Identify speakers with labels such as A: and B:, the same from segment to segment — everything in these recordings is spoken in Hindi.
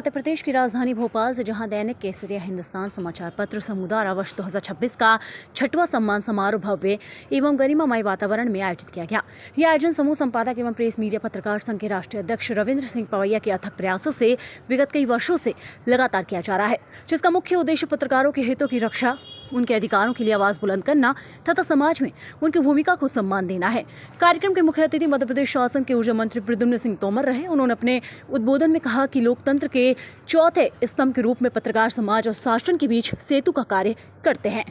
A: मध्य प्रदेश की राजधानी भोपाल से, जहां दैनिक केसरिया हिंदुस्तान समाचार पत्र समुदाय वर्ष 2026 का 6वां सम्मान समारोह भव्य एवं गरिमामय वातावरण में आयोजित किया गया। यह आयोजन समूह संपादक एवं प्रेस मीडिया पत्रकार संघ के राष्ट्रीय अध्यक्ष रविंद्र सिंह पवैया के अथक प्रयासों से विगत कई वर्षों से लगातार किया जा रहा है, जिसका मुख्य उद्देश्य पत्रकारों के हितों की रक्षा, उनके अधिकारों के लिए आवाज बुलंद करना तथा समाज में उनकी भूमिका को सम्मान देना है। कार्यक्रम के मुख्य अतिथि मध्य प्रदेश शासन के ऊर्जा मंत्री प्रद्युम्न सिंह तोमर रहे। उन्होंने अपने उद्बोधन में कहा कि लोकतंत्र के चौथे स्तंभ के रूप में पत्रकार समाज और शासन के बीच सेतु का कार्य करते हैं।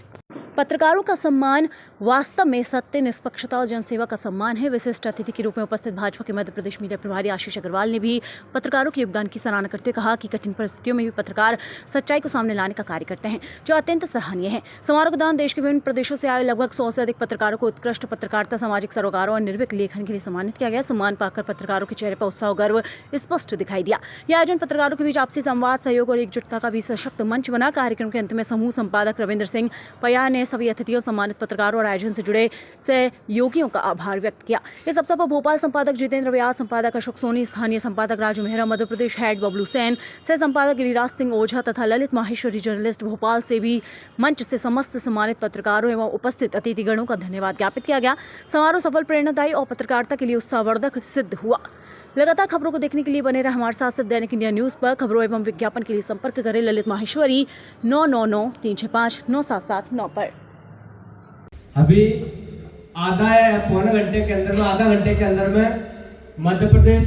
A: पत्रकारों का सम्मान वास्तव में सत्य, निष्पक्षता और जनसेवा का सम्मान है। विशिष्ट अतिथि के रूप में उपस्थित भाजपा के मध्य प्रदेश मीडिया प्रभारी आशीष अग्रवाल ने भी पत्रकारों के योगदान की सराहना करते हुए कहा कि कठिन परिस्थितियों में भी पत्रकार सच्चाई को सामने लाने का कार्य करते हैं, जो अत्यंत सराहनीय है। समारोह के दौरान देश के विभिन्न प्रदेशों से आए लगभग 100 से अधिक पत्रकारों को उत्कृष्ट पत्रकारिता, सामाजिक सरोकारों और निर्भीक लेखन के लिए सम्मानित किया गया। सम्मान पाकर पत्रकारों के चेहरे पर उत्साह और गर्व स्पष्ट दिखाई दिया। यह आयोजन पत्रकारों के बीच आपसी संवाद, सहयोग और एकजुटता का भी सशक्त मंच बना। कार्यक्रम के अंत में समूह संपादक रविंद्र सिंह पवैया ने सभी अतिथियों, सम्मानित पत्रकारों और आयोजन से जुड़े सहयोगियों का आभार व्यक्त किया। इस अवसर पर भोपाल संपादक जितेंद्र व्यास, संपादक अशोक सोनी, स्थानीय संपादक राजू मेहरा, मध्य प्रदेश हेड बबलू सेन, सह संपादक गिरिराज सिंह ओझा तथा ललित माहेश्वरी जर्नलिस्ट भोपाल से भी मंच से समस्त सम्मानित पत्रकारों एवं उपस्थित अतिथिगणों का धन्यवाद ज्ञापित किया गया। समारोह सफल, प्रेरणादायी और पत्रकारिता के लिए उत्साहवर्धक सिद्ध हुआ। लगातार खबरों को देखने के लिए बने रहे हमारे साथ। दैनिक इंडिया न्यूज पर खबरों एवं विज्ञापन के लिए संपर्क करें ललित माहेश्वरी 9993659779 पर।
B: अभी आधा घंटे के अंदर में मध्य प्रदेश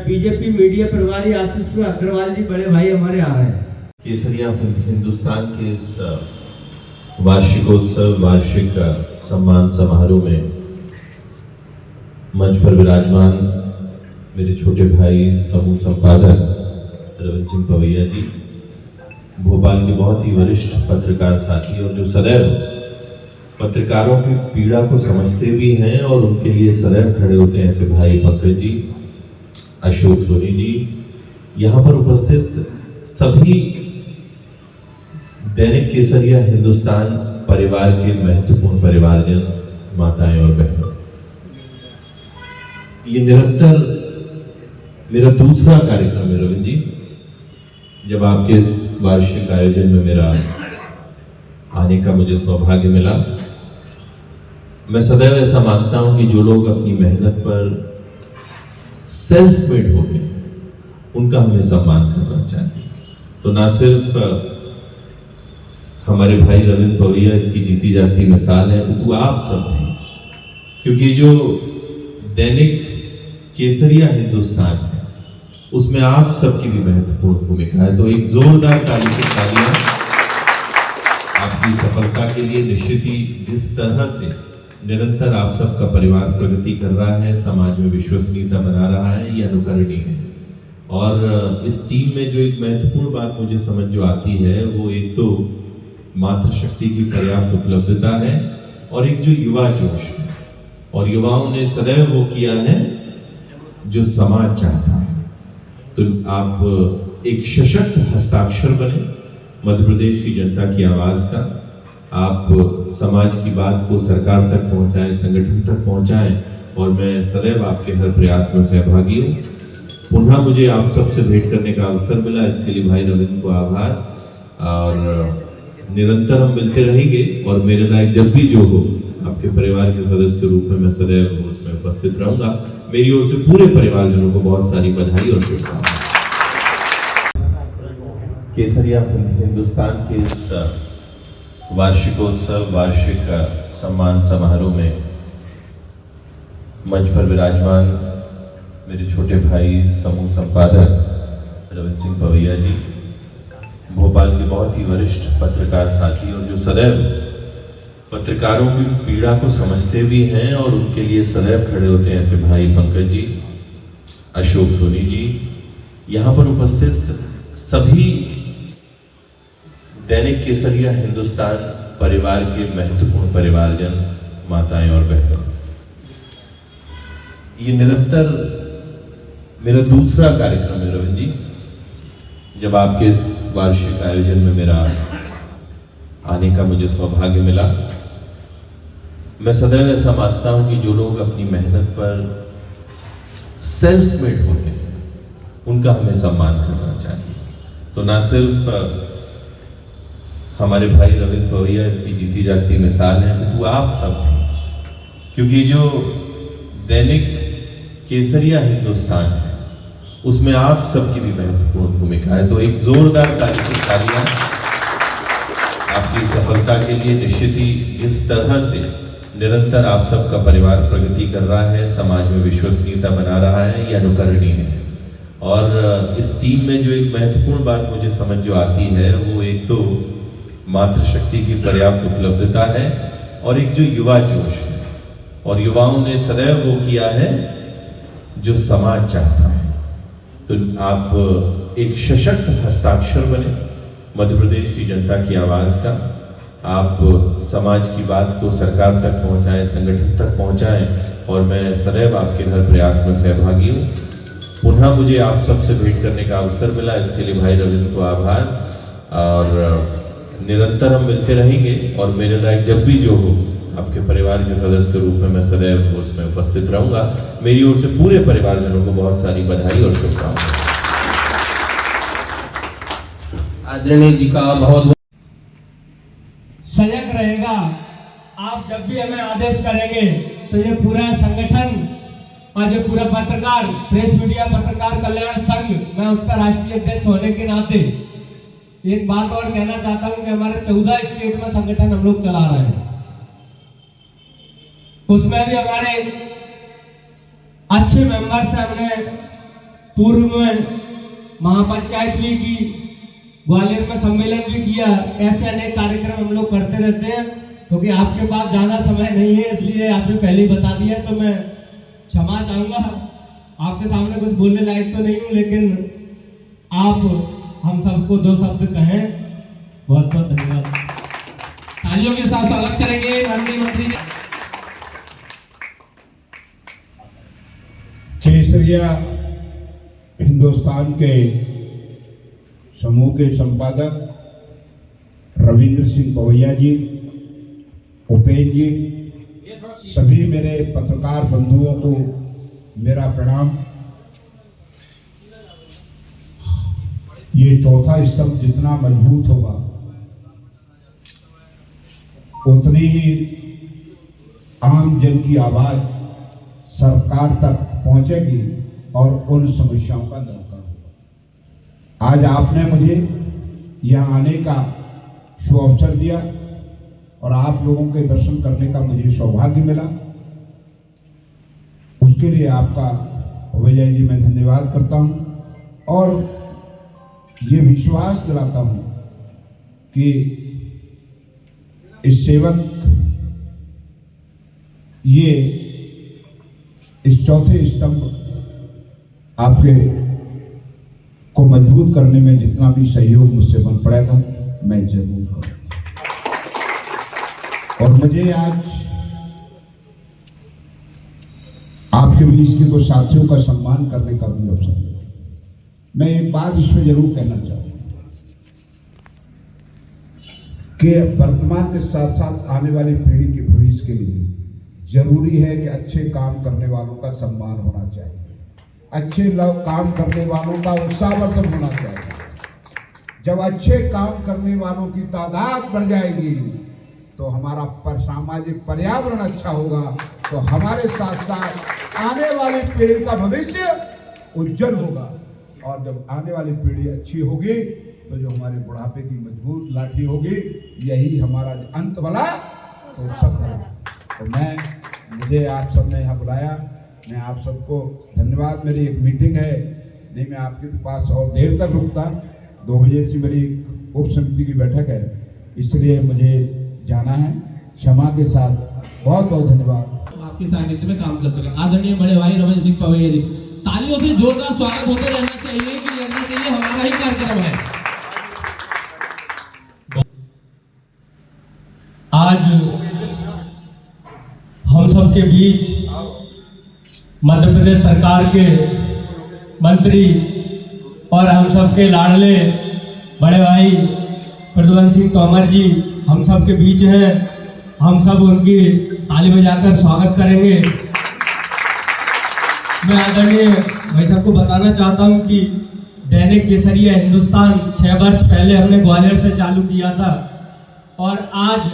B: बीजेपी मीडिया प्रभारी आशीष अग्रवाल जी, बड़े भाई हमारे आ रहे हैं।
C: केसरिया हिंदुस्तान के इस वार्षिकोत्सव, वार्षिक सम्मान समारोह में मंच पर विराजमान मेरे छोटे भाई समूह संपादक रविंद्र सिंह पवैया जी, भोपाल के बहुत ही वरिष्ठ पत्रकार साथी और जो सदैव पत्रकारों की पीड़ा को समझते भी हैं और उनके लिए सदैव खड़े होते हैं, ऐसे भाई पंकज जी, अशोक सोनी जी, यहाँ पर उपस्थित सभी दैनिक केसरिया हिंदुस्तान परिवार के महत्वपूर्ण परिवारजन, माताएं और बहनों, ये निरंतर मेरा दूसरा कार्यक्रम है रविंद्र जी। जब आपके इस वार्षिक आयोजन में मेरा आने का मुझे सौभाग्य मिला, मैं सदैव ऐसा मानता हूं कि जो लोग अपनी मेहनत पर सेल्फ मेड होते हैं, उनका हमें सम्मान करना चाहिए। तो ना सिर्फ हमारे भाई रविंद्र पवैया इसकी जीती जाती मिसाल है, तो आप सब हैं, क्योंकि जो दैनिक केसरिया हिंदुस्तान है उसमें आप सबकी भी महत्वपूर्ण भूमिका है। तो एक जोरदार तालियां आपकी सफलता के लिए। निश्चित ही जिस तरह से निरंतर आप सबका परिवार प्रगति कर रहा है, समाज में विश्वसनीयता बना रहा है, ये अनुकरणीय है। और इस टीम में जो एक महत्वपूर्ण बात मुझे समझ जो आती है, वो एक तो मातृशक्ति की पर्याप्त उपलब्धता है और एक जो युवा जोश है, और युवाओं ने सदैव वो किया है जो समाज चाहता है। तो आप एक सशक्त हस्ताक्षर बने मध्य प्रदेश की जनता की आवाज का। आप समाज की बात को सरकार तक पहुंचाएं, संगठन तक पहुंचाएं, और मैं सदैव आपके हर प्रयास में सहभागी हूं। पुनः मुझे आप सबसे भेंट करने का अवसर मिला, इसके लिए भाई रविंद्र को आभार। और निरंतर हम मिलते रहेंगे, और मेरे लायक जब भी जो हो आपके परिवार के सदस्य के रूप में मैं सदैव उसमें उपस्थित रहूंगा। मेरी ओर से पूरे परिवारजनों को बहुत सारी बधाई और शुभकामनाएं। केसरिया हिंदुस्तान के इस वार्षिकोत्सव, वार्षिक सम्मान समारोह में मंच पर विराजमान मेरे छोटे भाई समूह संपादक रविंद्र सिंह पवैया जी, भोपाल के बहुत ही वरिष्ठ पत्रकार साथी और जो सदैव पत्रकारों की पीड़ा को समझते भी हैं और उनके लिए सदैव खड़े होते हैं, ऐसे भाई पंकज जी, अशोक सोनी जी, यहाँ पर उपस्थित सभी दैनिक केसरिया हिंदुस्तान परिवार के महत्वपूर्ण परिवारजन, माताएं और बहनों, ये निरंतर मेरा दूसरा कार्यक्रम है रविंद्र जी। जब आपके इस वार्षिक आयोजन में मेरा आने का मुझे सौभाग्य मिला, मैं सदैव ऐसा मानता हूं कि जो लोग अपनी मेहनत पर सेल्फ मेड होते हैं, उनका हमें सम्मान करना चाहिए। तो ना सिर्फ हमारे भाई रविंद्र पवैया इसकी जीती जागती मिसाल है, तो आप सब हैं, क्योंकि जो दैनिक केसरिया हिंदुस्तान है उसमें आप सबकी भी महत्वपूर्ण भूमिका है। तो एक जोरदार तालियां आपकी सफलता के लिए। निश्चित ही जिस तरह से निरंतर आप सबका परिवार प्रगति कर रहा है, समाज में विश्वसनीयता बना रहा है, ये अनुकरणीय है। और इस टीम में जो एक महत्वपूर्ण बात मुझे समझ जो आती है वो एक तो मातृशक्ति की पर्याप्त उपलब्धता है और एक जो युवा जोश है, और युवाओं ने सदैव वो किया है जो समाज चाहता है। तो आप एक सशक्त हस्ताक्षर बने मध्य प्रदेश की जनता की आवाज का। आप समाज की बात को सरकार तक पहुंचाएं, संगठन तक पहुंचाएं, और मैं सदैव आपके हर प्रयास में सहभागी हूं। पुनः मुझे आप सबसे भेंट करने का अवसर मिला, इसके लिए भाई रविंद्र को आभार। और निरंतर हम मिलते रहेंगे, और मेरे लायक जब भी जो हो आपके परिवार के सदस्य के रूप में मैं सदैव उसमें उपस्थित रहूंगा। मेरी ओर से पूरे परिवारजनों को बहुत सारी बधाई और शुभकामनाएं।
D: आदरणीय जी का बहुत
B: सजग रहेगा। आप जब भी हमें आदेश करेंगे तो ये पूरा संगठन और ये पूरा पत्रकार प्रेस मीडिया पत्रकार कल्याण संघ, मैं उसका राष्ट्रीय अध्यक्ष होने के नाते एक बात और कहना चाहता हूं कि हमारे 14 स्टेट में संगठन हम लोग चला रहे हैं, उसमें भी हमारे अच्छे मेंबर्स हैं। हमने पूर्व में महापंचायत भी की, ग्वालियर में सम्मेलन भी किया। ऐसे अनेक कार्यक्रम हम लोग करते रहते हैं। क्योंकि आपके पास ज़्यादा समय नहीं है, इसलिए आपने पहले ही बता दिया, तो मैं क्षमा चाहूँगा। आपके सामने कुछ बोलने लायक तो नहीं हूँ, लेकिन आप हम सबको 2 शब्द कहें। बहुत बहुत धन्यवाद।
D: तालियों के साथ स्वागत करेंगे माननीय मंत्री जी।
E: केसरिया हिंदुस्तान के समूह के संपादक रविंद्र सिंह पवैया जी, उपेंद्र जी, सभी मेरे पत्रकार बंधुओं को मेरा प्रणाम। ये चौथा स्तंभ जितना मजबूत होगा उतनी ही आम जन की आवाज सरकार तक पहुंचेगी और उन समस्याओं का निराकरण होगा। आज आपने मुझे यहाँ आने का शुभ अवसर दिया और आप लोगों के दर्शन करने का मुझे सौभाग्य मिला। उसके लिए आपका पवैया जी मैं धन्यवाद करता हूँ और ये विश्वास दिलाता हूँ कि इस सेवक ये इस चौथे स्तंभ आपके को मजबूत करने में जितना भी सहयोग मुझसे बन पड़ेगा मैं जरूर करूँगा। और मुझे आज आपके बीच के कुछ साथियों का सम्मान करने का भी अवसर मिला। मैं एक बात इसमें जरूर कहना चाहूँगा कि वर्तमान के साथ साथ आने वाली पीढ़ी के भविष्य के लिए जरूरी है कि अच्छे काम करने वालों का सम्मान होना चाहिए, अच्छे काम करने वालों का उत्साहवर्धन होना चाहिए। जब अच्छे काम करने वालों की तादाद बढ़ जाएगी तो हमारा सामाजिक पर्यावरण अच्छा होगा, तो हमारे साथ साथ आने वाली पीढ़ी का भविष्य उज्जवल होगा। और जब आने वाली पीढ़ी अच्छी होगी तो जो हमारे बुढ़ापे की मजबूत लाठी होगी, यही हमारा अंत वाला तो सब भला। तो मुझे आप सब ने यहाँ बुलाया, मैं आप सबको धन्यवाद। मेरी एक मीटिंग है, नहीं मैं आपके पास और देर तक रुकता, 2 बजे से मेरी उप समिति की बैठक है, इसलिए मुझे जाना है। क्षमा के साथ बहुत बहुत धन्यवाद।
D: आपके सानिध्य में काम कर सके आदरणीय बड़े भाई रविंद्र सिंह पवैया जी, तालियों से जोरदार स्वागत होते रहना चाहिए कि रहना चाहिए, हमारा ही कार्यक्रम है।
B: आज हम सबके बीच मध्य प्रदेश सरकार के मंत्री और हम सबके लाडले बड़े भाई प्रद्युम्न सिंह तोमर जी हम सब के बीच हैं। हम सब उनकी ताली बजाकर स्वागत करेंगे। मैं आदरणीय भाई साहब को बताना चाहता हूं कि दैनिक केसरिया हिंदुस्तान 6 वर्ष पहले हमने ग्वालियर से चालू किया था और आज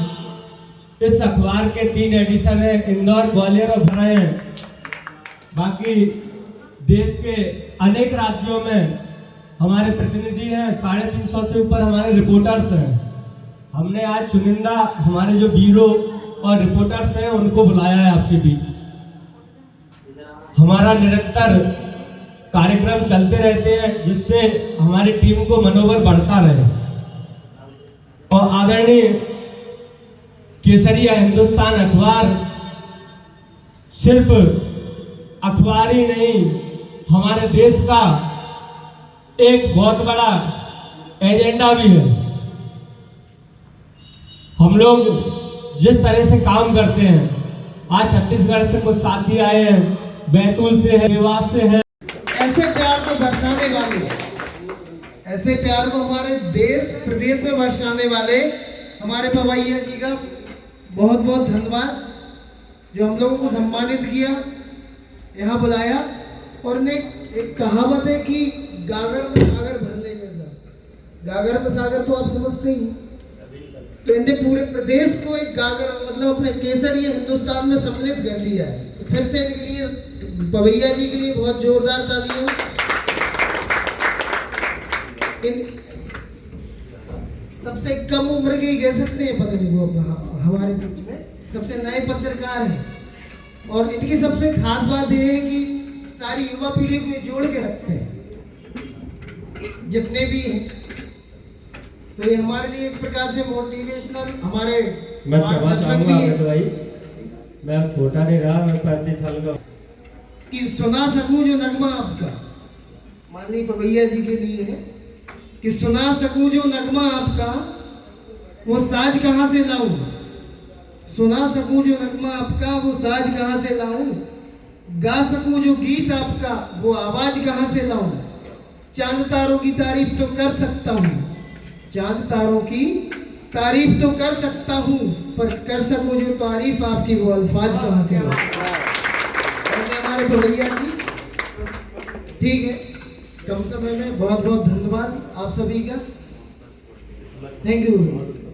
B: इस अखबार के 3 एडिशन हैं, इंदौर, ग्वालियर और भराए हैं। बाकी देश के अनेक राज्यों में हमारे प्रतिनिधि हैं, 350 से ऊपर हमारे रिपोर्टर्स हैं। हमने आज चुनिंदा हमारे जो ब्यूरो और रिपोर्टर्स हैं उनको बुलाया है आपके बीच। हमारा निरंतर कार्यक्रम चलते रहते हैं जिससे हमारी टीम को मनोबल बढ़ता रहे और आदरणीय केसरिया हिंदुस्तान अखबार सिर्फ अखबार ही नहीं, हमारे देश का एक बहुत बड़ा एजेंडा भी है। हम लोग जिस तरह से काम करते हैं, आज छत्तीसगढ़ से कुछ साथी आए हैं, बैतूल से है, देवास से है।
F: ऐसे प्यार को बरसाने वाले, ऐसे प्यार को हमारे देश प्रदेश में बरसाने वाले हमारे पवैया जी का बहुत बहुत धन्यवाद, जो हम लोगों को सम्मानित किया, यहाँ बुलाया। और इन्हें एक कहावत है कि गागर में सागर भरने जैसा, गागर में सागर तो आप समझते ही, तो इनने पूरे प्रदेश को एक गागर मतलब अपने केसरिया हिंदुस्तान में सम्मिलित कर लिया है। तो फिर से इनके लिए, पवैया जी के लिए बहुत जोरदार तालियां। सबसे कम उम्र के ही कह सकते हैं, पता नहीं वो हमारे बीच में सबसे नए पत्रकार हैं और इनकी सबसे खास बात यह है कि सारी युवा पीढ़ी को जोड़ के रखते हैं जितने भी हैं। तो ये हमारे लिए एक प्रकार से मोटिवेशनल, हमारे
B: मैं क्षमा चाहूंगा भाई, मैं अब छोटा नहीं रहा, मैं 35 साल का
F: कि सुना सकूं जो नगमा आपका, माननीय पवैया जी के लिए है कि सुना सकूं जो नगमा आपका, वो साज कहाँ से लाऊं, सुना सकूं जो नगमा आपका, वो साज कहाँ से लाऊं, गा सकूं जो गीत आपका, वो आवाज कहाँ से लाऊं, चांद तारों की तारीफ तो कर सकता हूँ, चांद तारों की तारीफ तो कर सकता हूँ, पर कर सकूं जो तारीफ आपकी, वो अल्फाज कहाँ से लाऊं। हमारे पवैया जी, ठीक है, कम समय में बहुत बहुत धन्यवाद आप सभी का, थैंक यू।